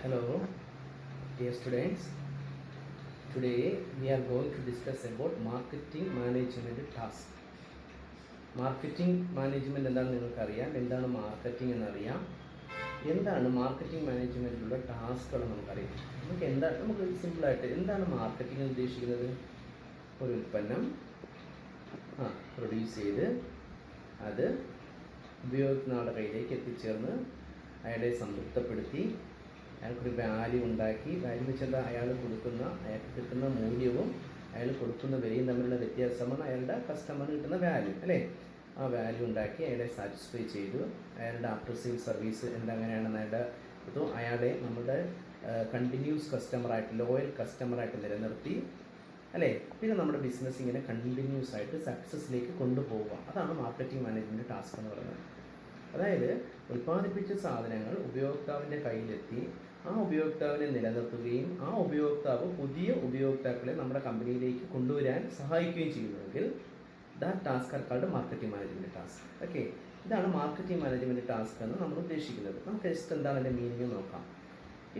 Hello, dear students. Today we are going to discuss about marketing management task. Marketing management എന്താണെന്ന് നിങ്ങൾക്കറിയാം. എന്താണ് marketing എന്നറിയാം. എന്താണ് marketing മാനേജ്മെൻറ്റിലുള്ള ടാസ്കുകൾ നമുക്കറിയാം. നമുക്ക് സിമ്പിളായിട്ട് എന്താണ് മാർക്കറ്റിംഗ് ഉദ്ദേശിക്കുന്നത്? ഒരു ഉൽപ്പന്നം പ്രൊഡ്യൂസ് ചെയ്ത് അത് ഉപയോഗിക്കുന്ന ആളുടെ കയ്യിലേക്ക് എത്തിച്ചേർന്ന് അയാളെ സംതൃപ്തപ്പെടുത്തി അയാൾക്കൊരു വാല്യൂ ഉണ്ടാക്കി. വാല്യൂ വെച്ചാൽ അയാൾക്ക് കിട്ടുന്ന മൂല്യവും അയാൾ കൊടുക്കുന്ന വിലയും തമ്മിലുള്ള വ്യത്യാസമാണ് അയാളുടെ കസ്റ്റമറിന് കിട്ടുന്ന വാല്യൂ അല്ലേ. ആ വാല്യൂ ഉണ്ടാക്കി അയാളെ സാറ്റിസ്ഫൈ ചെയ്തു. അയാളുടെ ആഫ്റ്റർ സെയിൽ സർവീസ് എങ്ങനെയാണെന്ന് അയാളെ നമ്മുടെ കണ്ടിന്യൂസ് കസ്റ്റമറായിട്ട്, ലോയൽ കസ്റ്റമറായിട്ട് നിലനിർത്തി അല്ലേ. പിന്നെ നമ്മുടെ ബിസിനസ് ഇങ്ങനെ കണ്ടിന്യൂസ് ആയിട്ട് സക്സസ്സിലേക്ക് കൊണ്ടുപോവുക. അതാണ് മാർക്കറ്റിംഗ് മാനേജ്മെൻറ്റ് ടാസ്ക് എന്ന് പറയുന്നത്. അതായത് ഉൽപ്പാദിപ്പിച്ച സാധനങ്ങൾ ഉപയോക്താവിൻ്റെ കയ്യിലെത്തി ആ ഉപയോക്താവിനെ നിലനിർത്തുകയും ആ ഉപയോക്താവ് പുതിയ ഉപയോക്താക്കളെ നമ്മുടെ കമ്പനിയിലേക്ക് കൊണ്ടുവരാൻ സഹായിക്കുകയും ചെയ്യുന്നുവെങ്കിൽ that task are called marketing management task. Okay, ഇതാണ് മാർക്കറ്റിംഗ് മാനേജ്മെൻറ്റ് ടാസ്ക് എന്ന് നമ്മൾ ഉദ്ദേശിക്കുന്നത്. നമുക്ക് ജസ്റ്റ് എന്താണ് അതിൻ്റെ മീനിങ് നോക്കാം.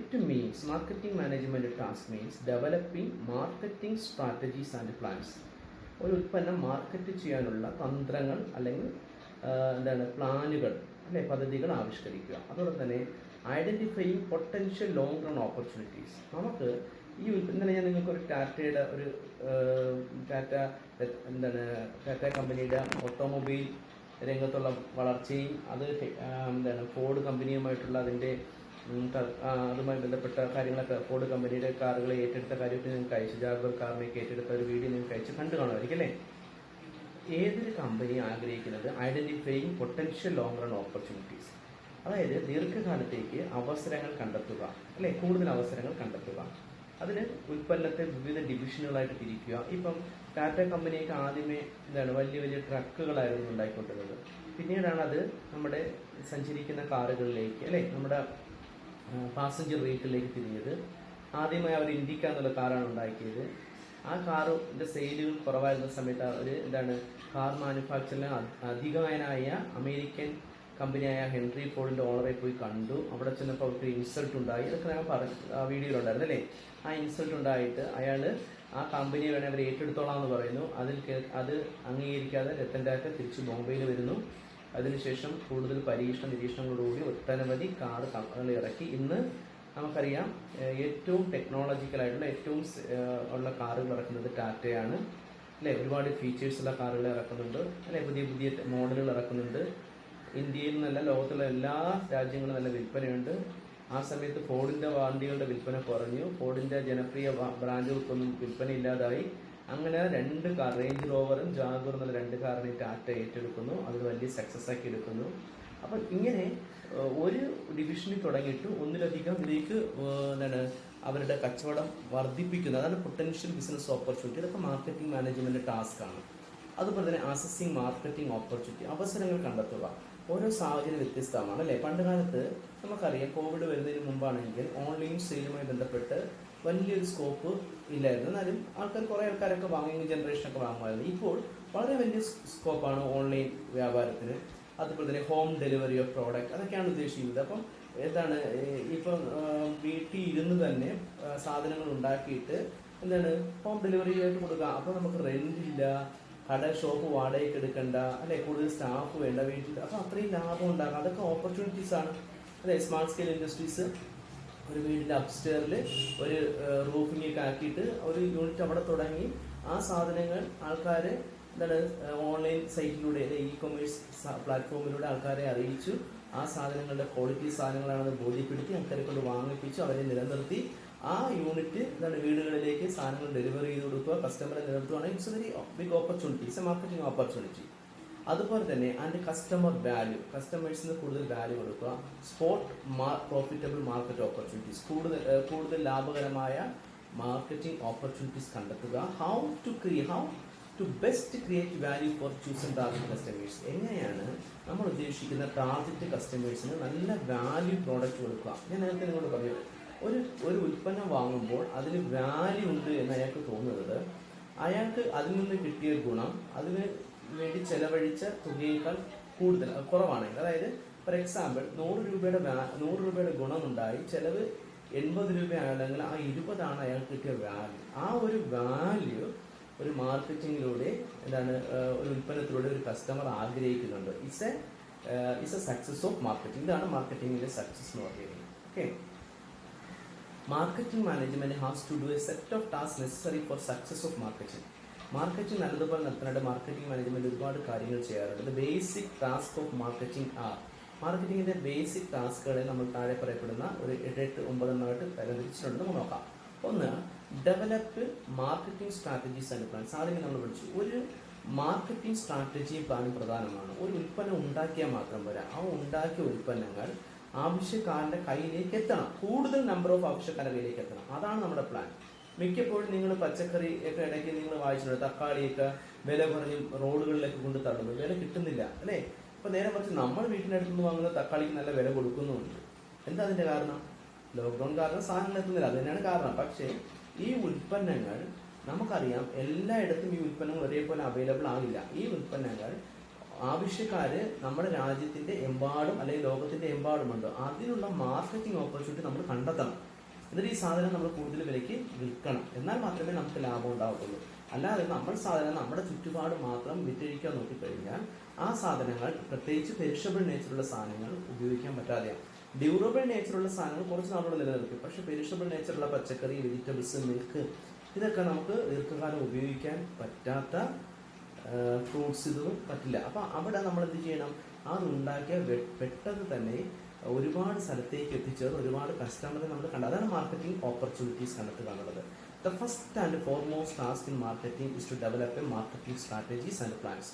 It means marketing management task means developing marketing strategies and plans. ഒരു ഉൽപ്പന്നം മാർക്കറ്റ് ചെയ്യാനുള്ള തന്ത്രങ്ങൾ അല്ലെങ്കിൽ പ്ലാനുകൾ അല്ലെ, പദ്ധതികൾ ആവിഷ്കരിക്കുക. അതോടൊപ്പം തന്നെ identifying potential long run opportunities. നമുക്ക് ഈ ഇന്നലെ ഞാൻ നിങ്ങൾക്ക് ഒരു ടാറ്റ കമ്പനിയുടെ ഓട്ടോമൊബൈൽ രംഗത്തുള്ള വളർച്ചയും ഫോർഡ് കമ്പനിയുമായിട്ടുള്ള അതുമായി ബന്ധപ്പെട്ട കാര്യങ്ങളൊക്കെ, ഫോർഡ് കമ്പനിയുടെ കാറുകളെ ഏറ്റെടുത്ത കാര്യമൊക്കെ നിങ്ങൾക്ക് അയച്ചു, ജാഗ്വർ കാറിനെയൊക്കെ ഏറ്റെടുത്ത ഒരു വീഡിയോ നിങ്ങൾക്ക് അയച്ച് കണ്ടു കാണുമായിരിക്കും അല്ലേ. ഏതൊരു കമ്പനി ആഗ്രഹിക്കുന്നത് identifying potential long run opportunities, അതായത് ദീർഘകാലത്തേക്ക് അവസരങ്ങൾ കണ്ടെത്തുക അല്ലെ, കൂടുതൽ അവസരങ്ങൾ കണ്ടെത്തുക. അതിന് ഉൽപ്പന്നത്തെ വിവിധ ഡിവിഷനുകളായിട്ട് തിരിക്കുക. ഇപ്പം ടാറ്റ കമ്പനിയൊക്കെ ആദ്യമേ വലിയ വലിയ ട്രക്കുകളായിരുന്നു ഉണ്ടായിക്കൊണ്ടിരുന്നത്. പിന്നീടാണ് അത് നമ്മുടെ സഞ്ചരിക്കുന്ന കാറുകളിലേക്ക് അല്ലെ, നമ്മുടെ പാസഞ്ചർ വെഹിക്കിളിലേക്ക് തിരിഞ്ഞത്. ആദ്യമായി അവർ ഇൻഡിക്ക എന്നുള്ള കാറാണ് ഉണ്ടാക്കിയത്. ആ കാറിൻ്റെ സെയിലുകൾ കുറവായിരുന്ന സമയത്ത് ഒരു കാർ മാനുഫാക്ചറിലെ അധികായനായ അമേരിക്കൻ കമ്പനിയായ ഹെൻറി ഫോർഡിൻ്റെ ഓണറെ പോയി കണ്ടു. അവിടെ ചെന്നപ്പോൾ അവർക്ക് ഇൻസൾട്ട് ഉണ്ടായി. അതൊക്കെ ഞാൻ വീഡിയോയിലുണ്ടായിരുന്നു അല്ലേ. ആ ഇൻസൾട്ട് ഉണ്ടായിട്ട് അയാൾ ആ കമ്പനിയെ വേണേൽ അവർ ഏറ്റെടുത്തോളാം എന്ന് പറയുന്നു. അത് അംഗീകരിക്കാതെ രത്തൻ ടാറ്റ തിരിച്ച് ബോംബെയിൽ വരുന്നു. അതിനുശേഷം കൂടുതൽ പരീക്ഷണ നിരീക്ഷണങ്ങളോടുകൂടി ഒട്ടനവധി കാർ ഇറക്കി. ഇന്ന് നമുക്കറിയാം ഏറ്റവും ടെക്നോളജിക്കലായിട്ടുള്ള ഏറ്റവും ഉള്ള കാറുകൾ ഇറക്കുന്നത് ടാറ്റയാണ് അല്ലേ. ഒരുപാട് ഫീച്ചേഴ്സുള്ള കാറുകൾ ഇറക്കുന്നുണ്ട് അല്ലെ, പുതിയ പുതിയ മോഡലുകൾ ഇറക്കുന്നുണ്ട്. ഇന്ത്യയിൽ നിന്നല്ല, ലോകത്തുള്ള എല്ലാ രാജ്യങ്ങളും നല്ല വിൽപ്പനയുണ്ട്. ആ സമയത്ത് ഫോർഡിൻ്റെ വണ്ടികളുടെ വിൽപ്പന കുറഞ്ഞു. ഫോർഡിൻ്റെ ജനപ്രിയ ബ്രാൻഡുകൾക്കൊന്നും വിൽപ്പന ഇല്ലാതായി. അങ്ങനെ 2 കാർ, റേഞ്ച് റോവറും ജാഗ്വറും എന്നുള്ള 2 കാറിനെ ടാറ്റ ഏറ്റെടുക്കുന്നു. അത് വലിയ സക്സസ് ആക്കി എടുക്കുന്നു. അപ്പം ഇങ്ങനെ ഒരു ഡിവിഷനിൽ തുടങ്ങിയിട്ട് ഒന്നിലധികം ഇതിലേക്ക് അവരുടെ കച്ചവടം വർദ്ധിപ്പിക്കുന്നത്. അതാണ് പൊട്ടൻഷ്യൽ ബിസിനസ് ഓപ്പർച്യൂണിറ്റി. ഇതൊക്കെ മാർക്കറ്റിംഗ് മാനേജ്മെൻറ്റ് ടാസ്ക്കാണ്. അതുപോലെ തന്നെ അസസിങ് മാർക്കറ്റിംഗ് ഓപ്പർച്യൂണിറ്റി, അവസരങ്ങൾ കണ്ടെത്തുക. ഓരോ സാഹചര്യം വ്യത്യസ്തമാണ് അല്ലേ. പണ്ട് കാലത്ത് നമുക്കറിയാം, കോവിഡ് വരുന്നതിന് മുമ്പാണെങ്കിൽ ഓൺലൈൻ സെയിലുമായി ബന്ധപ്പെട്ട് വലിയൊരു സ്കോപ്പ് ഇല്ലായിരുന്നു. എന്നാലും കുറേ ആൾക്കാരൊക്കെ വാങ്ങിയ ജനറേഷനൊക്കെ വാങ്ങുമായിരുന്നു. ഇപ്പോൾ വളരെ വലിയ സ്കോപ്പാണ് ഓൺലൈൻ വ്യാപാരത്തിന്. അതുപോലെ തന്നെ ഹോം ഡെലിവറി ഓഫ് പ്രോഡക്റ്റ്, അതൊക്കെയാണ് ഉദ്ദേശിക്കുന്നത്. അപ്പം ഇപ്പം വീട്ടിൽ ഇരുന്ന് തന്നെ സാധനങ്ങൾ ഉണ്ടാക്കിയിട്ട് ഹോം ഡെലിവറി ആയിട്ട് കൊടുക്കുക. അപ്പോൾ നമുക്ക് റെന്റ് ഇല്ല, ഷോപ്പ് വാടകയ്ക്ക് എടുക്കണ്ട അല്ലെ, കൂടുതൽ സ്റ്റാഫ് വേണ്ട വീട്ടിൽ. അപ്പോൾ അത്രയും ലാഭം ഉണ്ടാക്കാം. അതൊക്കെ ഓപ്പർച്യൂണിറ്റീസ് ആണ് അല്ലെ. സ്മാർട്ട് സ്കെയിൽ ഇൻഡസ്ട്രീസ് ഒരു വീടിൻ്റെ അപ്സ്റ്റെയറിൽ ഒരു റൂഫിംഗ് ഒക്കെ ആക്കിയിട്ട് ഒരു യൂണിറ്റ് അവിടെ തുടങ്ങി. ആ സാധനങ്ങൾ ആൾക്കാർ ഓൺലൈൻ സൈറ്റിലൂടെ ഇ കൊമേഴ്സ് പ്ലാറ്റ്ഫോമിലൂടെ ആൾക്കാരെ അറിയിച്ചു. ആ സാധനങ്ങളുടെ ക്വാളിറ്റി സാധനങ്ങളാണെന്ന് ബോധ്യപ്പെടുത്തി ആൾക്കാരെ കൊണ്ട് വാങ്ങിപ്പിച്ചു, അവരെ നിലനിർത്തി. ആ യൂണിറ്റ് വീടുകളിലേക്ക് സാധനങ്ങൾ ഡെലിവറി ചെയ്ത് കൊടുക്കുക, കസ്റ്റമറെ നിലനിർത്തുകയാണെങ്കിൽ it's very big opportunity, it's a marketing opportunity. അതുപോലെ തന്നെ ആൻഡ് കസ്റ്റമർ വാല്യൂ, കസ്റ്റമേഴ്സിന് കൂടുതൽ വാല്യൂ കൊടുക്കുക. സ്പോട്ട് പ്രോഫിറ്റബിൾ മാർക്കറ്റ് ഓപ്പർച്യൂണിറ്റീസ്, കൂടുതൽ ലാഭകരമായ മാർക്കറ്റിംഗ് ഓപ്പർച്യൂണിറ്റീസ് കണ്ടെത്തുക. How to best create value for chosen target customers. എങ്ങനെയാണ് നമ്മൾ ഉദ്ദേശിക്കുന്ന ടാർഗറ്റ് കസ്റ്റമേഴ്സിന് നല്ല വാല്യൂ പ്രോഡക്റ്റ് കൊടുക്കുക. ഞാൻ നേരത്തെ നിങ്ങളോട് പറഞ്ഞു, ഒരു ഉൽപ്പന്നം വാങ്ങുമ്പോൾ അതിന് വാല്യൂ ഉണ്ട് എന്ന് അയാൾക്ക് തോന്നുന്നത്, അയാൾക്ക് അതിൽ നിന്ന് കിട്ടിയ ഗുണം അതിന് വേണ്ടി ചെലവഴിച്ച തുകയേക്കാൾ കുറവാണെങ്കിൽ, അതായത് ഫോർ എക്സാമ്പിൾ 100 രൂപയുടെ ഗുണമുണ്ടായി, ചിലവ് 80 രൂപയാണെങ്കിൽ ആ 20 അയാൾക്ക് കിട്ടിയ വാല്യൂ. ആ ഒരു വാല്യൂ ഒരു മാർക്കറ്റിങ്ങിലൂടെ എന്താണ് ഒരു ഉൽപ്പന്നത്തിലൂടെ ഒരു കസ്റ്റമർ ആഗ്രഹിക്കുന്നുണ്ട്. It's a success of marketing. ഇതാണ് മാർക്കറ്റിംഗിന്റെ സക്സസ് എന്ന് പറയുന്നത്. Okay, marketing management has to do a set of task necessary for success of marketing. Marketing നല്ലതുപോലെ നടത്താനായിട്ട് മാർക്കറ്റിംഗ് മാനേജ്മെന്റ് ഒരുപാട് കാര്യങ്ങൾ ചെയ്യാറുണ്ട്. The basic task of marketing are, മാർക്കറ്റിംഗിന്റെ ബേസിക് ടാസ്കുകളെ നമ്മൾ താഴെ പറയപ്പെടുന്ന ഒരു 8-9 തരംതിരിച്ചിട്ടുണ്ട്. നമുക്ക് നോക്കാം. ഒന്ന്, develop marketing strategies and plans. ആദ്യം നമ്മൾ പഠിച്ചു ഒരു മാർക്കറ്റിംഗ് സ്ട്രാറ്റജിയും പ്ലാനും പ്രധാനമാണ്. ഒരു ഉൽപ്പന്നം ഉണ്ടാക്കിയാൽ മാത്രം പോരാ, ആ ഉണ്ടാക്കിയ ഉൽപ്പന്നങ്ങൾ ആവശ്യക്കാരന്റെ കയ്യിലേക്ക് എത്തണം. കൂടുതൽ നമ്പർ ഓഫ് ആവശ്യക്കാരുടെ കയ്യിലേക്ക് എത്തണം. അതാണ് നമ്മുടെ പ്ലാൻ. മിക്കപ്പോഴും നിങ്ങൾ പച്ചക്കറി ഒക്കെ ഇടയ്ക്ക് നിങ്ങൾ വായിച്ചിട്ടുണ്ട്, തക്കാളിയൊക്കെ വില കുറഞ്ഞ് റോഡുകളിലേക്ക് കൊണ്ട് തള്ളുന്നു, വില കിട്ടുന്നില്ല അല്ലേ? അപ്പൊ നേരെ മറിച്ച് നമ്മൾ വീട്ടിനടുത്തുനിന്ന് വാങ്ങുന്ന തക്കാളിക്ക് നല്ല വില കൊടുക്കുന്നുണ്ട്. എന്താ അതിന്റെ കാരണം? ലോക്ക്ഡൌൺ കാരണം സാധനങ്ങൾ എത്തുന്നില്ല, അത് തന്നെയാണ് കാരണം. പക്ഷേ ഈ ഉൽപ്പന്നങ്ങൾ നമുക്കറിയാം, എല്ലായിടത്തും ഈ ഉൽപ്പന്നങ്ങൾ ഒരേപോലെ അവൈലബിൾ ആകില്ല. ഈ ഉൽപ്പന്നങ്ങൾ ആവശ്യക്കാര് നമ്മുടെ രാജ്യത്തിന്റെ എമ്പാടും അല്ലെങ്കിൽ ലോകത്തിന്റെ എമ്പാടുമുണ്ട്. അതിനുള്ള മാർക്കറ്റിംഗ് ഓപ്പർച്യൂണിറ്റി നമ്മൾ കണ്ടെത്തണം. എന്നിട്ട് ഈ സാധനം നമ്മൾ കൂടുതൽ വിലയ്ക്ക് വിൽക്കണം. എന്നാൽ മാത്രമേ നമുക്ക് ലാഭം ഉണ്ടാവുള്ളൂ. അല്ലാതെ നമ്മൾ സാധനം നമ്മുടെ ചുറ്റുപാട് മാത്രം വിറ്റഴിക്കാൻ നോക്കിക്കഴിഞ്ഞാൽ ആ സാധനങ്ങൾ, പ്രത്യേകിച്ച് പെരിഷബിൾ നേച്ചറുള്ള സാധനങ്ങൾ ഉപയോഗിക്കാൻ പറ്റാതെയാണ്. ഡ്യൂറബിൾ നേച്ചറുള്ള സാധനങ്ങൾ കുറച്ച് നാളോട് നിലനിൽക്കും. പക്ഷെ പെരിഷബിൾ നേച്ചറുള്ള പച്ചക്കറി, വെജിറ്റബിൾസ്, മിൽക്ക്, ഇതൊക്കെ നമുക്ക് ദീർഘകാലം ഉപയോഗിക്കാൻ പറ്റാത്ത ഫ്രൂട്ട്സ്, ഇതൊന്നും പറ്റില്ല. അപ്പം അവിടെ നമ്മൾ എന്ത് ചെയ്യണം? അതുണ്ടാക്കിയ പെട്ടെന്ന് തന്നെ ഒരുപാട് സ്ഥലത്തേക്ക് എത്തിച്ചേർന്ന് ഒരുപാട് കസ്റ്റമറെ നമ്മൾ കണ്ടു. അതാണ് മാർക്കറ്റിംഗ് ഓപ്പർച്യൂണിറ്റീസ് കണ്ടെത്തുക എന്നുള്ളത്. The first and foremost task in marketing is to develop a marketing strategies and plans.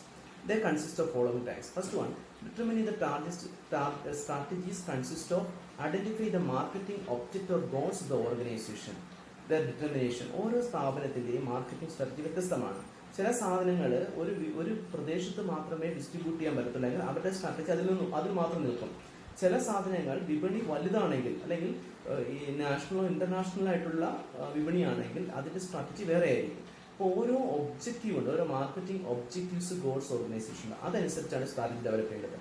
They consist of following tasks. First one, determining the strategies consist of identify the marketing object or goals of the organization. Their determination. ഓരോ സ്ഥാപനത്തിൻ്റെയും marketing strategy വ്യത്യസ്തമാണ്. ചില സാധനങ്ങൾ ഒരു പ്രദേശത്ത് മാത്രമേ distribute ചെയ്യാൻ പറ്റത്തുള്ളൂ, അല്ലെങ്കിൽ അവരുടെ സ്ട്രാറ്റജി അതിൽ മാത്രം നിൽക്കും. ചില സാധനങ്ങൾ വിപണി വലുതാണെങ്കിൽ, അല്ലെങ്കിൽ ഈ നാഷണലോ ഇന്റർനാഷണൽ ആയിട്ടുള്ള വിപണിയാണെങ്കിൽ അതിന്റെ സ്ട്രാറ്റജി വേറെ ആയിരിക്കും. അപ്പോൾ ഓരോ ഒബ്ജക്റ്റീവ് ഉണ്ട്, ഓരോ മാർക്കറ്റിംഗ് ഒബ്ജക്റ്റീവ്സ്, ഗോൾസ്, ഓർഗനൈസേഷൻ, അതനുസരിച്ചാണ് സ്ട്രാറ്റജി ഡെവലപ്പ് ചെയ്യേണ്ടത്.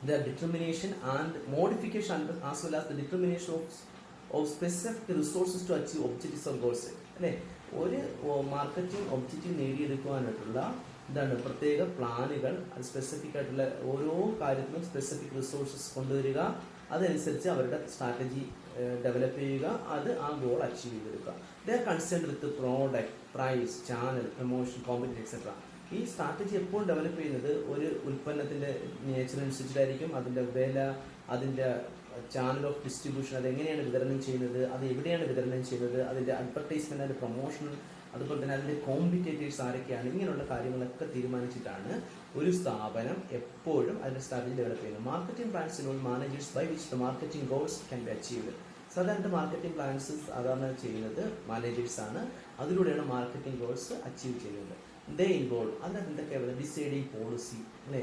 The determination and modification as well as the determination of specific resources to achieve objectives or goals. അല്ലേ, ഒരു മാർക്കറ്റിംഗ് ഒബ്ജക്റ്റീവ് നേടിയെടുക്കുവാനായിട്ടുള്ള ഇതാണ് പ്രത്യേക പ്ലാനുകൾ, അത് സ്പെസിഫിക് ആയിട്ടുള്ള ഓരോ കാര്യത്തിനും സ്പെസിഫിക് റിസോഴ്സസ് കൊണ്ടുവരിക, അതനുസരിച്ച് അവരുടെ സ്ട്രാറ്റജി ഡെവലപ്പ് ചെയ്യുക, അത് ആ ഗോൾ അച്ചീവ് ചെയ്തെടുക്കുക. They are concerned with product, price, channel, promotion, competition etcetera. ഈ സ്ട്രാറ്റജി എപ്പോഴും ഡെവലപ്പ് ചെയ്യുന്നത് ഒരു ഉൽപ്പന്നത്തിന്റെ നേച്ചറിനനുസരിച്ചിട്ടായിരിക്കും. അതിന്റെ വില, അതിന്റെ ചാനൽ ഓഫ് ഡിസ്ട്രിബ്യൂഷൻ, അതെങ്ങനെയാണ് വിതരണം ചെയ്യുന്നത്, അത് എവിടെയാണ് വിതരണം ചെയ്യുന്നത്, അതിന്റെ അഡ്വർടൈസ്മെന്റ്, അതിന്റെ പ്രൊമോഷൻ, അതുപോലെ തന്നെ അതിന്റെ കോമ്പറ്റേറ്റേഴ്സ് ആരൊക്കെയാണ്, ഇങ്ങനെയുള്ള കാര്യങ്ങളൊക്കെ തീരുമാനിച്ചിട്ടാണ് ഒരു സ്ഥാപനം എപ്പോഴും അതിന്റെ സ്ട്രാറ്റജി ഡെവലപ്പ് ചെയ്യുന്നത്. Marketing plans involve managers by which the marketing goals can be achieved. സാധാരണ മാർക്കറ്റിംഗ് പ്ലാൻസ് സാധാരണ ചെയ്യുന്നത് മാനേജേഴ്സ് ആണ്. അതിലൂടെയാണ് മാർക്കറ്റിംഗ് ഗോൾസ് അച്ചീവ് ചെയ്യുന്നത്. ദേ ഇൻവോൾവ്, അതിനകത്ത് എന്തൊക്കെയാണ്? ഡിസൈഡിങ് പോളിസി, അല്ലേ,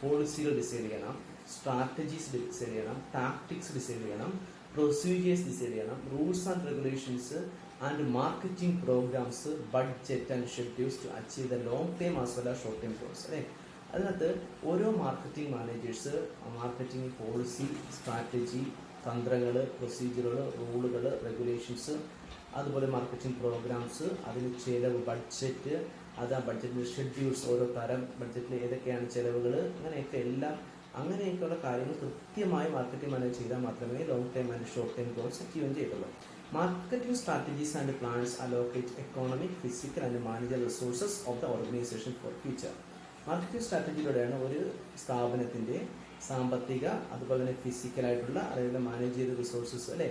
പോളിസികൾ ഡിസൈഡ് ചെയ്യണം, സ്ട്രാറ്റജീസ് ഡിസൈഡ് ചെയ്യണം, ടാക്ടിക്സ് ഡിസൈഡ് ചെയ്യണം, പ്രൊസീജിയേഴ്സ് ഡിസൈഡ് ചെയ്യണം, rules and regulations and marketing programmes, budget and schedules to achieve the long time as well as short time goals. അല്ലേ, അതിനകത്ത് ഓരോ marketing managers marketing policy, strategy, തന്ത്രങ്ങൾ, പ്രൊസീജിയറുകൾ, റൂളുകൾ, regulations, അതുപോലെ മാർക്കറ്റിംഗ് പ്രോഗ്രാംസ്, അതിന് ചിലവ്, ബഡ്ജറ്റ്, അത് ആ ബഡ്ജറ്റിൻ്റെ ഷെഡ്യൂൾസ്, ഓരോ തരം ബഡ്ജറ്റിൽ ഏതൊക്കെയാണ് ചിലവുകൾ, അങ്ങനെയൊക്കെ എല്ലാം, അങ്ങനെയൊക്കെയുള്ള കാര്യങ്ങൾ കൃത്യമായി മാർക്കറ്റിംഗ് മാനേജ് ചെയ്താൽ മാത്രമേ long time and short time goals achieve ചെയ്തുള്ളൂ. Marketing strategies and plans allocate economic, physical and managerial resources of the organization for future. Marketing സ്ട്രാറ്റജിയിലൂടെയാണ് ഒരു സ്ഥാപനത്തിന്റെ സാമ്പത്തിക, അതുപോലെ തന്നെ ഫിസിക്കലായിട്ടുള്ള, അല്ലെങ്കിൽ മാനേജറിയൽ റിസോഴ്സസ്, അല്ലെ,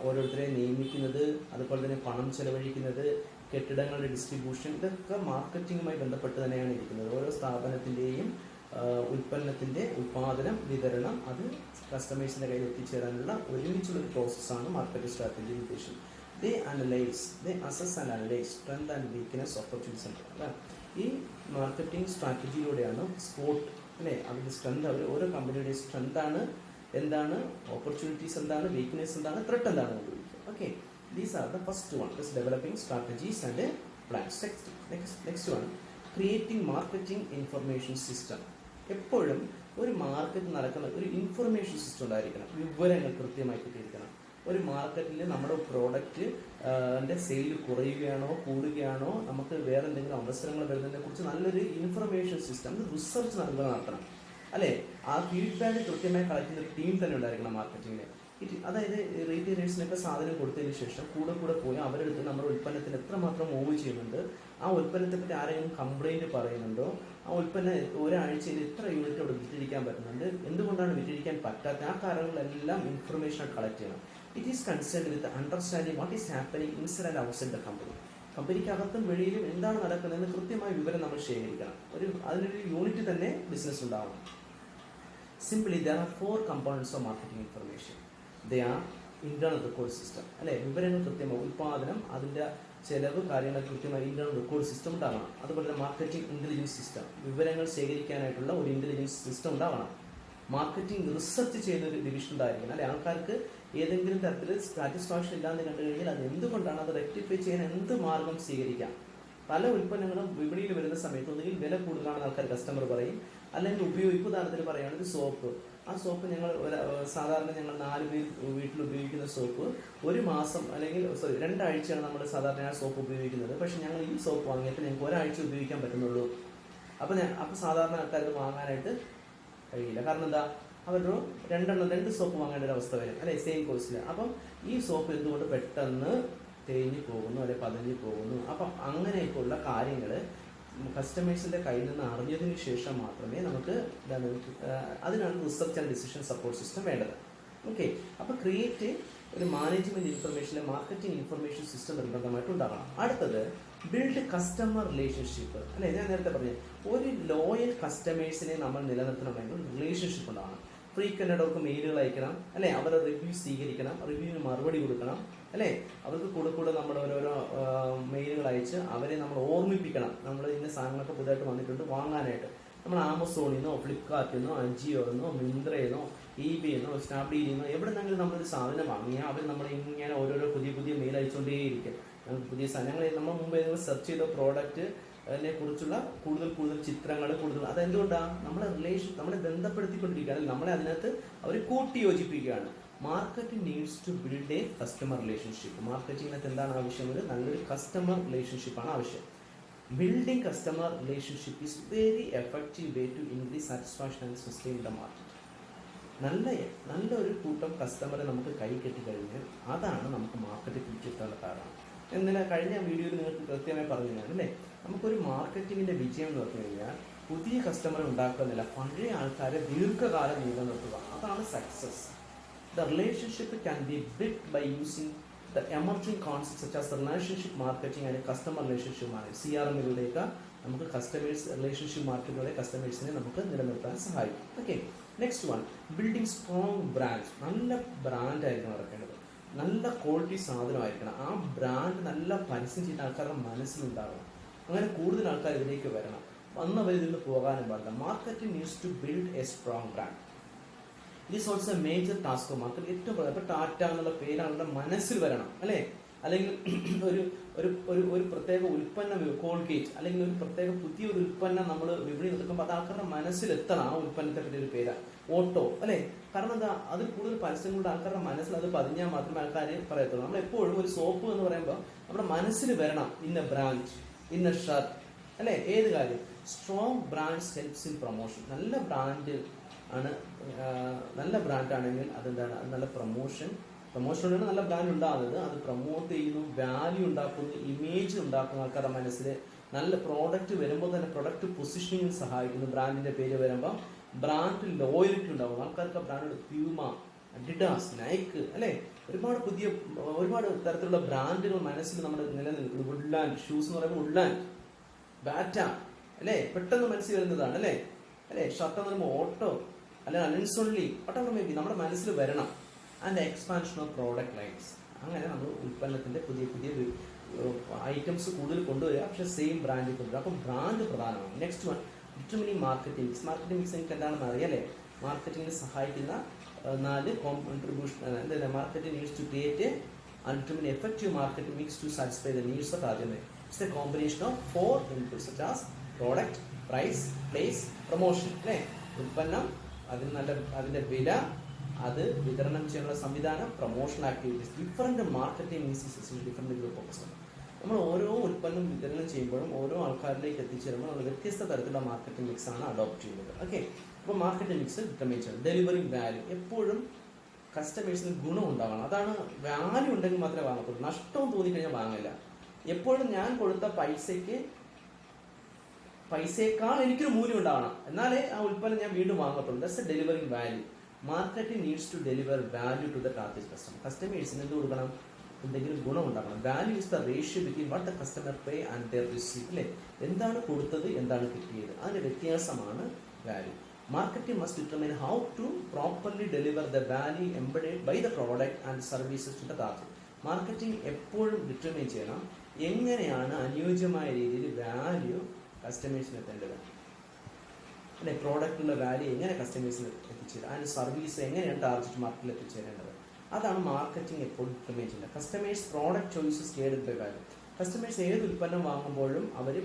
ഓരോരുത്തരെ നിയമിക്കുന്നത്, അതുപോലെ തന്നെ പണം ചെലവഴിക്കുന്നത്, കെട്ടിടങ്ങളുടെ ഡിസ്ട്രിബ്യൂഷൻ, ഇതൊക്കെ മാർക്കറ്റിംഗുമായി ബന്ധപ്പെട്ട് തന്നെയാണ് ഇരിക്കുന്നത്. ഓരോ സ്ഥാപനത്തിന്റെയും ഉൽപ്പന്നത്തിന്റെ ഉൽപാദനം, വിതരണം, അത് കസ്റ്റമേഴ്സിന്റെ കയ്യിൽ എത്തിച്ചേരാനുള്ള ഒരുമിച്ചുള്ള ഒരു പ്രോസസ്സാണ് മാർക്കറ്റിംഗ് സ്ട്രാറ്റജി ഉദ്ദേശം. They assess and analyse strength and weakness, opportunities ഉണ്ട്. അല്ല, ഈ മാർക്കറ്റിംഗ് സ്ട്രാറ്റജിയിലൂടെയാണ് സ്പോട്ട്, അല്ലേ, അതിന്റെ സ്ട്രെങ്ത്, അവർ ഓരോ കമ്പനിയുടെ സ്ട്രെങ്ത് ആണ്, എന്താണ് ഓപ്പർച്യൂണിറ്റീസ്, എന്താണ് വീക്ക്നെസ്, എന്താണ് ത്രെട്ട്, എന്താണ് ഉപയോഗിക്കുക. Okay, these are the first one, this developing strategies and plans. Next one, creating marketing information system. എപ്പോഴും ഒരു മാർക്കറ്റ് നടക്കുന്ന ഒരു ഇൻഫർമേഷൻ സിസ്റ്റം ഉണ്ടായിരിക്കണം, വിവരങ്ങൾ കൃത്യമായി കിട്ടിയിരിക്കണം. ഒരു മാർക്കറ്റിൽ നമ്മുടെ പ്രോഡക്റ്റ് സെയിൽ കുറയുകയാണോ കൂടുകയാണോ, നമുക്ക് വേറെ എന്തെങ്കിലും അവസരങ്ങൾ വരുന്നതിനെ കുറിച്ച് നല്ലൊരു ഇൻഫർമേഷൻ സിസ്റ്റം, റിസർച്ച് നടത്തണം അല്ലേ. ആ ഫീഡ്ബാക്ക് കൃത്യമായി കളക്ട് ചെയ്യുന്ന ഒരു ടീം തന്നെ ഉണ്ടായിരിക്കണം മാർക്കറ്റിങ്ങിന്. അതായത് റീറ്റെയിലേഴ്സിനൊക്കെ സാധനം കൊടുത്തതിന് ശേഷം കൂടെ പോയി അവരെടുത്ത് നമ്മുടെ ഉൽപ്പന്നത്തിന് എത്രമാത്രം മൂവ് ചെയ്യുന്നുണ്ട്, ആ ഉൽപ്പന്നത്തെ പറ്റി ആരെങ്കിലും കംപ്ലൈൻറ്റ് പറയുന്നുണ്ടോ, ആ ഉൽപ്പന്നം ഒരാഴ്ചയിൽ എത്ര യൂണിറ്റ് അവിടെ വിറ്റഴിക്കാൻ പറ്റുന്നുണ്ട്, എന്തുകൊണ്ടാണ് വിറ്റഴിക്കാൻ പറ്റാത്ത, ആ കാര്യങ്ങളെല്ലാം ഇൻഫർമേഷൻ കളക്ട് ചെയ്യണം. It is concern with understanding what is happening inside and outside the company. കമ്പനിക്കകത്തും വെളിയിലും എന്താണ് നടക്കുന്നതെന്ന് കൃത്യമായ വിവരം നമ്മൾ ശേഖരിക്കണം. അതിനൊരു യൂണിറ്റ് തന്നെ ബിസിനസ് ഉണ്ടാവണം. Simply, there are 4 components of marketing information. They are internal record system. അല്ലെ, വിവരങ്ങൾ കൃത്യമായി ഉൽപ്പാദനം, അതിൻ്റെ ചെലവ് കാര്യങ്ങൾ കൃത്യമായി ഇന്റേണൽ റെക്കോർഡ് സിസ്റ്റം ഉണ്ടാവണം. അതുപോലെ തന്നെ മാർക്കറ്റിംഗ് ഇന്റലിജൻസ് സിസ്റ്റം, വിവരങ്ങൾ ശേഖരിക്കാനായിട്ടുള്ള ഒരു ഇന്റലിജൻസ് സിസ്റ്റം ഉണ്ടാവണം. മാർക്കറ്റിംഗ് റിസർച്ച് ചെയ്യുന്ന ഒരു ഡിവിഷൻ ഉണ്ടായിരിക്കണം. അല്ലെ, ആൾക്കാർക്ക് ഏതെങ്കിലും തരത്തിൽ സാറ്റിസ്ഫാക്ഷൻ ഇല്ലാന്ന് കണ്ടു കഴിഞ്ഞാൽ അത് എന്തുകൊണ്ടാണ്, അത് റെക്ടിഫൈ ചെയ്യാൻ എന്ത് മാർഗം സ്വീകരിക്കാം. പല ഉൽപ്പന്നങ്ങളും വിപണിയിൽ വരുന്ന സമയത്ത് ഒന്നുകിൽ വില കൂടുതലാണെന്ന് ആൾക്കാർ കസ്റ്റമർ പറയും, അല്ലെങ്കിൽ ഉപയോഗിപ്പ് ഉദാഹരണത്തിന് പറയുകയാണെങ്കിൽ സോപ്പ്. ആ സോപ്പ് സാധാരണ ഞങ്ങൾ 4 പേർ വീട്ടിൽ ഉപയോഗിക്കുന്ന സോപ്പ് ഒരു മാസം അല്ലെങ്കിൽ 2 ആഴ്ചയാണ് നമ്മൾ സാധാരണ ആ സോപ്പ് ഉപയോഗിക്കുന്നത്. പക്ഷെ ഞങ്ങൾ ഈ സോപ്പ് വാങ്ങിയിട്ട് ഞങ്ങൾക്ക് ഒരാഴ്ച ഉപയോഗിക്കാൻ പറ്റുന്നുള്ളൂ. അപ്പോൾ സാധാരണ ആൾക്കാർ വാങ്ങാനായിട്ട് കഴിയില്ല. കാരണം എന്താ, അവരൊരു 2 സോപ്പ് വാങ്ങേണ്ട ഒരു അവസ്ഥ വരും അല്ലെ, സെയിം കോസ്റ്റിൽ. അപ്പം ഈ സോപ്പ് എന്തുകൊണ്ട് പെട്ടെന്ന് തേഞ്ഞു പോകുന്നു അല്ലെ പതഞ്ഞു പോകുന്നു. അപ്പം അങ്ങനെയൊക്കെയുള്ള കാര്യങ്ങൾ കസ്റ്റമേഴ്സിൻ്റെ കയ്യിൽ നിന്ന് അറിഞ്ഞതിന് ശേഷം മാത്രമേ നമുക്ക് അതിനാണ് research and decision support system വേണ്ടത്. ഓക്കെ, അപ്പോൾ ക്രിയേറ്റ് ഒരു management information, marketing information system നിർബന്ധമായിട്ട് ഉണ്ടാകണം. അടുത്തത് ബിൽഡ് കസ്റ്റമർ റിലേഷൻഷിപ്പ് അല്ലെ. ഞാൻ നേരത്തെ പറഞ്ഞു, ഒരു ലോയൽ കസ്റ്റമേഴ്സിനെ നമ്മൾ നിലനിർത്തണമെങ്കിൽ റിലേഷൻഷിപ്പ് ഉണ്ടാകണം. ഫ്രീക്വൻ്റ് അവർക്ക് മെയിലുകൾ അയക്കണം അല്ലെ, അവരുടെ റിവ്യൂ സ്വീകരിക്കണം, റിവ്യൂവിന് മറുപടി കൊടുക്കണം അല്ലേ. അവർക്ക് കൂടെ നമ്മൾ ഓരോരോ മെയിലുകൾ അയച്ച് അവരെ നമ്മൾ ഓർമ്മിപ്പിക്കണം, നമ്മൾ ഇന്ന സാധനങ്ങളൊക്കെ പുതുതായിട്ട് വന്നിട്ടുണ്ട് വാങ്ങാനായിട്ട്. നമ്മൾ ആമസോണിൽ നിന്നോ ഫ്ലിപ്കാർട്ടിൽ നിന്നോ അജിയോയിൽ നിന്നോ മിന്ത്രയിൽ നിന്നോ eBay എന്നോ സ്നാപ്ഡീലിൽ നിന്നോ എവിടെ നിന്നെങ്കിലും നമ്മളൊരു സാധനം വാങ്ങിയാൽ അവർ നമ്മൾ ഇങ്ങനെ ഓരോരോ പുതിയ മെയിൽ അയച്ചുകൊണ്ടേയിരിക്കും. നമുക്ക് പുതിയ സാധനങ്ങൾ നമ്മൾ മുമ്പ് സെർച്ച് ചെയ്ത പ്രോഡക്റ്റ് അതിനെ കുറിച്ചുള്ള കൂടുതൽ ചിത്രങ്ങൾ അതെന്തുകൊണ്ടാണ് നമ്മളെ ബന്ധപ്പെടുത്തിക്കൊണ്ടിരിക്കുകയാണ്, നമ്മളെ അതിനകത്ത് അവർ കൂട്ടി യോജിപ്പിക്കുകയാണ്. Marketing needs to build a customer relationship. മാർക്കറ്റിങ്ങിനകത്ത് എന്താണ് ആവശ്യമുള്ളത്, നല്ലൊരു കസ്റ്റമർ റിലേഷൻഷിപ്പാണ് ആവശ്യം. Building customer relationship is very effective way to increase satisfaction and sustain the market. നല്ലൊരു കൂട്ടം കസ്റ്റമറെ നമുക്ക് കൈ കെട്ടിക്കഴിഞ്ഞാൽ അതാണ് നമുക്ക് മാർക്കറ്റ് പിടിച്ചെടുക്കാനുള്ള കാരണം. എന്നാൽ കഴിഞ്ഞ വീഡിയോയിൽ നിങ്ങൾക്ക് കൃത്യമായി പറഞ്ഞതാണ് അല്ലേ, നമുക്കൊരു മാർക്കറ്റിങ്ങിൻ്റെ വിജയം എന്ന് പറഞ്ഞു കഴിഞ്ഞാൽ പുതിയ കസ്റ്റമറെ ഉണ്ടാക്കുന്നില്ല, പഴയ ആൾക്കാരെ ദീർഘകാലം നിലനിർത്തുക, അതാണ് success. The relationship can be built by using the emerging concepts such as relationship marketing and customer relationship management. CRM-ിലൂടെയൊക്കെ നമുക്ക് കസ്റ്റമേഴ്സ് റിലേഷൻഷിപ്പ് മാർക്കറ്റിലൂടെ കസ്റ്റമേഴ്സിനെ നമുക്ക് നിലനിർത്താൻ സഹായിക്കും. Okay, next one, building strong brand. നല്ല ബ്രാൻഡായിരിക്കണം നടക്കേണ്ടത്, നല്ല ക്വാളിറ്റി സാധനമായിരിക്കണം. ആ ബ്രാൻഡ് നല്ല പരസ്യം ചെയ്ത ആൾക്കാരുടെ മനസ്സിലുണ്ടാകണം. അങ്ങനെ കൂടുതൽ ആൾക്കാർ ഇതിലേക്ക് വരണം, വന്നവരിൽ നിന്ന് പോകാനും പാടില്ല. Marketing needs to build a strong brand. It is also a major task of market. ഏറ്റവും പ്രധാനപ്പെട്ട ടാറ്റ എന്നുള്ള പേര് ആളുടെ മനസ്സിൽ വരണം അല്ലേ. അല്ലെങ്കിൽ ഒരു പ്രത്യേക ഉൽപ്പന്നം, കോൾഗേറ്റ് അല്ലെങ്കിൽ ഒരു പ്രത്യേക പുതിയൊരു ഉൽപ്പന്നം നമ്മൾ വിപണി നിൽക്കുമ്പോൾ അത് ആൾക്കാരുടെ മനസ്സിലെത്തണം. ആ ഉൽപ്പന്നത്തെ പറ്റി ഒരു പേരാ ഓട്ടോ അല്ലേ. കാരണം എന്താ, അതിൽ കൂടുതൽ പരസ്യങ്ങളുടെ ആൾക്കാരുടെ മനസ്സിൽ അത് പതിഞ്ഞാൽ മാത്രമേ ആൾക്കാർ പറയത്തുള്ളൂ. നമ്മളെപ്പോഴും ഒരു സോപ്പ് എന്ന് പറയുമ്പോൾ നമ്മുടെ മനസ്സിൽ വരണം ഇന്ന ബ്രാൻഡ്, ഇന്ന ഷർട്ട് അല്ലേ. ഏത് കാര്യം, strong brands helps in promotion. നല്ല ബ്രാൻഡാണെങ്കിൽ അതെന്താണ്, അത് നല്ല പ്രൊമോഷനാണ് നല്ല ബ്രാൻഡ് ഉണ്ടാകുന്നത്. അത് പ്രൊമോട്ട് ചെയ്യുന്നു, വാല്യൂ ഉണ്ടാക്കുന്നു, ഇമേജ് ഉണ്ടാക്കുന്നു ആൾക്കാരുടെ മനസ്സിൽ. നല്ല പ്രോഡക്റ്റ് വരുമ്പോൾ തന്നെ പ്രൊഡക്റ്റ് പൊസിഷനിങ് സഹായിക്കുന്നു. ബ്രാൻഡിൻ്റെ പേര് വരുമ്പോൾ ബ്രാൻഡ് ലോയൽറ്റി ഉണ്ടാകും ആൾക്കാർക്ക്. ബ്രാൻഡ് പ്യൂമ, അഡിഡാസ്, നൈക്ക് അല്ലേ, ഒരുപാട് തരത്തിലുള്ള ബ്രാൻഡുകൾ മനസ്സിൽ നമ്മുടെ നിലനിൽക്കുന്നു. വുഡ്ലാൻഡ് ഷൂസ് എന്ന് പറയുമ്പോൾ വുഡ്ലാൻഡ്, ബാറ്റ അല്ലേ, പെട്ടെന്ന് മനസ്സിൽ വരുന്നതാണ് അല്ലേ. ഷർട്ട് എന്ന് പറയുമ്പോൾ ഓട്ടോ അല്ലെങ്കിൽ അലൻസോൺലി ഒട്ടൊക്കെ മേ ബി നമ്മുടെ മനസ്സിൽ വരണം. And expansion of product lines. അങ്ങനെ നമ്മൾ ഉൽപ്പന്നത്തിൻ്റെ പുതിയ ഐറ്റംസ് കൂടുതൽ കൊണ്ടുവരിക, പക്ഷേ സെയിം ബ്രാൻഡിൽ കൊണ്ടുവരിക. അപ്പം ബ്രാൻഡ് പ്രധാനമാണ്. Next one, determining marketing mix. Marketing mix എനിക്ക് എന്താണെന്ന് അറിയാലേ. മാർക്കറ്റിങ്ങിന് സഹായിക്കുന്ന 4 contribution. Marketing needs to create and determine effective marketing mix to satisfy the needs of target. It's a combination of 4 inputs such as product, price, place, promotion അല്ലേ. ഉൽപ്പന്നം, അതിൻ്റെ വില, അത് വിതരണം ചെയ്യാനുള്ള സംവിധാനം, promotion activities, different marketing institution, different group of customer. നമ്മൾ ഓരോ ഉൽപ്പന്നം വിതരണം ചെയ്യുമ്പോഴും ഓരോ ആൾക്കാരിലേക്ക് എത്തിച്ചേരുമ്പോൾ നമ്മൾ വ്യത്യസ്ത തരത്തിലുള്ള മാർക്കറ്റിംഗ് മിക്സ് ആണ് അഡോപ്റ്റ് ചെയ്യുന്നത്. ഓക്കെ, അപ്പോൾ മാർക്കറ്റിംഗ് മിക്സ് ഡിറ്റർമൈൻ ചെയ്യണം. ഡെലിവറിങ് വാല്യൂ, എപ്പോഴും കസ്റ്റമേഴ്സിന് ഗുണം ഉണ്ടാവണം. അതാണ്, വാല്യൂ ഉണ്ടെങ്കിൽ മാത്രമേ വാങ്ങത്തുള്ളൂ. നഷ്ടവും തോന്നിക്കഴിഞ്ഞാൽ വാങ്ങില്ല. എപ്പോഴും ഞാൻ കൊടുത്ത പൈസയേക്കാൾ എനിക്കൊരു മൂല്യം ഉണ്ടാവണം, എന്നാലേ ആ ഉൽപ്പന്നം ഞാൻ വീണ്ടും വാങ്ങത്തുള്ളൂ. That's a delivering value. Marketing needs to deliver value to the target customer. കസ്റ്റമേഴ്സിന് എന്ത് കൊടുക്കണം? എന്തെങ്കിലും ഗുണം ഉണ്ടാക്കണം. Value is the ratio between what the customer pay and their receive. അല്ലേ, എന്താണ് കൊടുത്തത്, എന്താണ് കിട്ടിയത്, അതിന്റെ വ്യത്യാസമാണ് value. Marketing must determine how to properly deliver the value embedded by the product and services to the target. Marketing എപ്പോഴും determine ചെയ്യണം എങ്ങനെയാണ് അനുയോജ്യമായ രീതിയിൽ വാല്യൂ കസ്റ്റമേഴ്സിന് എത്തേണ്ടത്. അല്ലെ, പ്രോഡക്റ്റിനുള്ള വാല്യൂ എങ്ങനെ കസ്റ്റമേഴ്സിന് എത്തിച്ചേരും, അതിൻ്റെ സർവീസ് എങ്ങനെയാണ് ടാർഗറ്റ് മാർക്കറ്റിൽ എത്തിച്ചേരേണ്ടത്. അതാണ് മാർക്കറ്റിംഗ് എപ്പോഴും ഡിറ്റർമൈൻ ചെയ്യുന്നത്. Customers product choices guided by value. Customers ഏത് ഉൽപ്പന്നം വാങ്ങുമ്പോഴും അവർ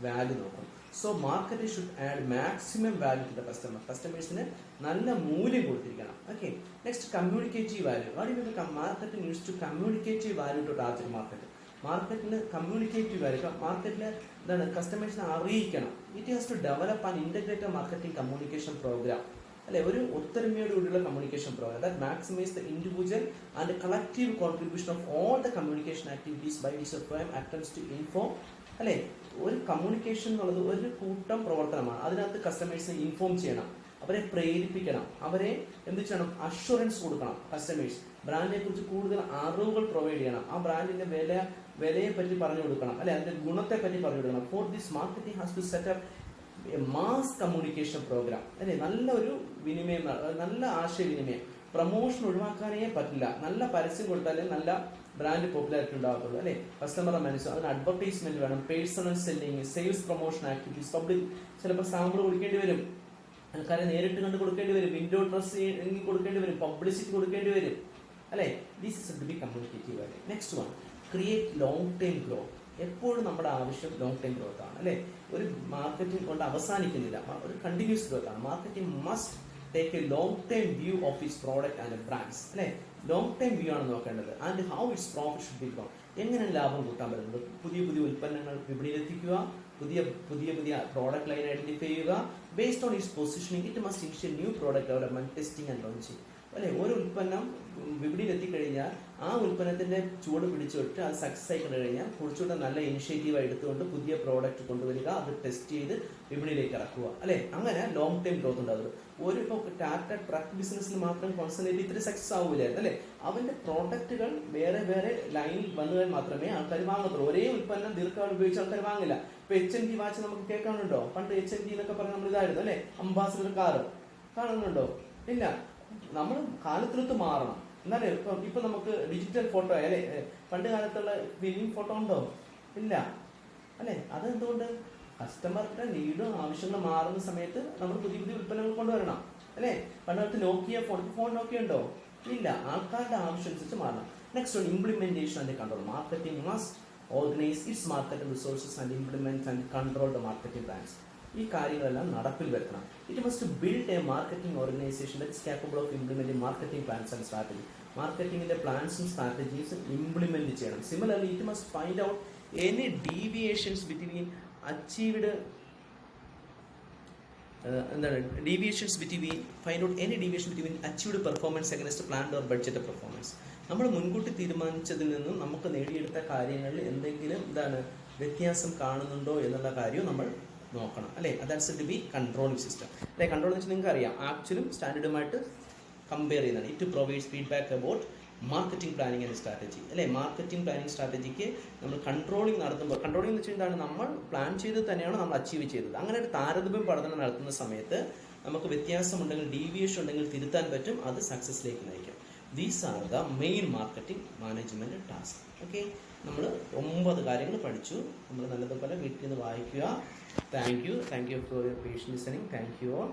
വാല്യൂ നോക്കും. So market should add maximum value to the customer. കസ്റ്റമേഴ്സിന് നല്ല മൂല്യം കൊടുത്തിരിക്കണം. Okay, next communicative value. Market needs to communicative value to target market. മാർക്കറ്റിന് കമ്മ്യൂണിക്കേറ്റീവ് വാല്യൂ, മാർക്കറ്റിൽ എന്താണ് കസ്റ്റമേഴ്സിനെ അറിയിക്കണം. It has to develop and integrated marketing communication programme. അല്ലെ, ഒരു ഒത്തൊരുമയോടുകൂടിയുള്ള communication programme that maximise the individual and collective contribution of all the communication activities by which firm attempts to inform. അല്ലെ, ഒരു communication എന്നുള്ളത് ഒരു കൂട്ടം പ്രവർത്തനമാണ്. അതിനകത്ത് കസ്റ്റമേഴ്സിനെ ഇൻഫോം ചെയ്യണം, അവരെ പ്രേരിപ്പിക്കണം, അവരെ എന്ത് ചെയ്യണം, അഷുറൻസ് കൊടുക്കണം. കസ്റ്റമേഴ്സ് ബ്രാൻഡിനെ കുറിച്ച് കൂടുതൽ അറിവുകൾ പ്രൊവൈഡ് ചെയ്യണം. ആ ബ്രാൻഡിന്റെ വിലയെ പറ്റി പറഞ്ഞു കൊടുക്കണം. അല്ലെ, അതിന്റെ ഗുണത്തെ പറ്റി പറഞ്ഞു കൊടുക്കണം. For this marketing has to set up mass communication programme. അല്ലെ, നല്ല ഒരു വിനിമയം, നല്ല ആശയവിനിമയം. പ്രൊമോഷൻ ഒഴിവാക്കാനേ പറ്റില്ല. നല്ല പരസ്യം കൊടുത്താലേ നല്ല ബ്രാൻഡ് പോപ്പുലാരിറ്റി ഉണ്ടാകത്തുള്ളൂ. അല്ലെ, കസ്റ്റമറെ മനസ്സിൽ അതിന് അഡ്വർടൈസ്മെന്റ് വേണം, personal selling, sales promotion activities, public ചിലപ്പോൾ സാമ്പിൾ കൊടുക്കേണ്ടി വരും, ആൾക്കാരെ നേരിട്ട് കണ്ട് കൊടുക്കേണ്ടി വരും, വിൻഡോ ഡ്രസ് കൊടുക്കേണ്ടി വരും, പബ്ലിസിറ്റി കൊടുക്കേണ്ടി വരും. അല്ലെ, this is to be communicative value. Next one, create long time growth. എപ്പോഴും നമ്മുടെ ആവശ്യം ലോങ് ടൈം ഗ്രോത്ത് ആണ്. അല്ലെ, ഒരു മാർക്കറ്റിംഗ് കൊണ്ട് അവസാനിക്കുന്നില്ല, ഒരു കണ്ടിന്യൂസ് ഗ്രോത്ത് ആണ്. Marketing must take A long time view of its product and brands. അല്ലെ, ലോങ് ടൈം വ്യൂ ആണ് നോക്കേണ്ടത്. And how it's profit should be grow. എങ്ങനെ ലാഭം കൂട്ടാൻ പറ്റുന്നത്, പുതിയ പുതിയ ഉൽപ്പന്നങ്ങൾ വിപണിയിൽ എത്തിക്കുക, പുതിയ പ്രോഡക്റ്റ് ലൈൻ ഐഡന്റിഫൈ ചെയ്യുക. Based on its positioning it must initiate new product development, testing and launching. അല്ലെ, ഒരു ഉൽപ്പന്നം വിപണിയിൽ എത്തിക്കഴിഞ്ഞാൽ ആ ഉൽപ്പന്നത്തിന്റെ ചുവട് പിടിച്ചുവിട്ട് അത് സക്സസ് ആയി കണ്ടു കഴിഞ്ഞാൽ കുറച്ചുകൂടെ നല്ല ഇനിഷ്യേറ്റീവ് എടുത്തുകൊണ്ട് പുതിയ പ്രോഡക്റ്റ് കൊണ്ടുവരിക, അത് ടെസ്റ്റ് ചെയ്ത് വിപണിയിലേക്ക് ഇറക്കുക. അല്ലെ, അങ്ങനെ ലോങ് ടൈം ഗ്രോത്ത് ഉണ്ടാകുന്നത്. ഒരു ഇപ്പോൾ ടാറ്റ ട്രക്ക് ബിസിനസ്സിൽ മാത്രം കോൺസെൻട്രേറ്റ് ഇത്ര സക്സസ് ആവില്ലായിരുന്നു. അല്ലെ, അവന്റെ പ്രോഡക്റ്റുകൾ വേറെ വേറെ ലൈനിൽ വന്നാൽ മാത്രമേ ആൾക്കാർ വാങ്ങത്തുള്ളൂ. ഒരേ ഉൽപ്പന്നം ദീർഘകാലം ഉപയോഗിച്ച് ആൾക്കാർ വാങ്ങില്ല. ഇപ്പൊ HMD വാച്ച് നമുക്ക് കേൾക്കാനുണ്ടോ? പണ്ട് HMD എന്നൊക്കെ പറഞ്ഞ നമ്മൾ ഇതായിരുന്നു. അല്ലെ, അംബാസിഡർ കാറ് കാണുന്നുണ്ടോ? ഇല്ല. നമ്മൾ കാലത്തിനൊത്ത് മാറണം. എന്നാലേ ഇപ്പൊ നമുക്ക് ഡിജിറ്റൽ ഫോട്ടോ, അല്ലെ, പണ്ട് കാലത്തുള്ള ഫിലിം ഫോട്ടോ ഉണ്ടോ? ഇല്ല. അല്ലെ, അതെന്തുകൊണ്ട്? കസ്റ്റമറുടെ നീഡും ആവശ്യങ്ങളും മാറുന്ന സമയത്ത് നമ്മൾ പുതിയ പുതിയ ഉൽപ്പന്നങ്ങൾ കൊണ്ടുവരണം. അല്ലെ, പണ്ട് കാലത്ത് നോക്കിയ ഫോൺ നോക്കിയ ഉണ്ടോ? ഇല്ല. ആൾക്കാരുടെ ആവശ്യം അനുസരിച്ച് മാറണം. Next on implementation and control. Marketing must organise its marketing resources and implement and control the marketing plans. ഈ കാര്യങ്ങളെല്ലാം നടപ്പിൽ വരുത്തണം. It must build a marketing organisation that is capable of implementing marketing plans and strategy. മാർക്കറ്റിംഗിന്റെ പ്ലാൻസും സ്ട്രാറ്റജീസും implement ചെയ്യണം. Similarly it must find out any deviations between achieved achieved performance against planned or budget performance. നമ്മൾ മുൻകൂട്ടി തീരുമാനിച്ചതിൽ നിന്നും നമുക്ക് നേടിയെടുത്ത കാര്യങ്ങളിൽ എന്തെങ്കിലും വ്യത്യാസം കാണുന്നുണ്ടോ എന്നുള്ള കാര്യവും നമ്മൾ നോക്കണം. അല്ലെ, അതാണ് ടു ബി കൺട്രോളിംഗ് സിസ്റ്റം. അല്ലെ, കൺട്രോൾ എന്ന് വെച്ചാൽ നിങ്ങൾക്ക് അറിയാം, ആക്ച്വലും സ്റ്റാൻഡേർഡുമായിട്ട് കമ്പയർ ചെയ്യുന്നതാണ്. It provides feedback about marketing planning and strategy. അല്ലെ, മാർക്കറ്റിംഗ് പ്ലാനിങ് സ്ട്രാറ്റജിക്ക് നമ്മൾ കൺട്രോളിംഗ് നടത്തുമ്പോൾ, കൺട്രോളിംഗ് എന്ന് വെച്ചാൽ എന്താണ്, നമ്മൾ പ്ലാൻ ചെയ്തത് തന്നെയാണ് നമ്മൾ അച്ചീവ് ചെയ്തത്. അങ്ങനെ ഒരു താരതമ്യം പഠനം നടത്തുന്ന സമയത്ത് നമുക്ക് വ്യത്യാസമുണ്ടെങ്കിൽ, ഡീവിയേഷൻ ഉണ്ടെങ്കിൽ തിരുത്താൻ പറ്റും, അത് സക്സസിലേക്ക് നയിക്കും. These are the main marketing management task. Okay, നമ്മൾ 9 കാര്യങ്ങൾ പഠിച്ചു. നമ്മൾ നല്ലതുപോലെ വീട്ടിൽ നിന്ന് വായിക്കുക. Thank you for your patients listening. Thank you all.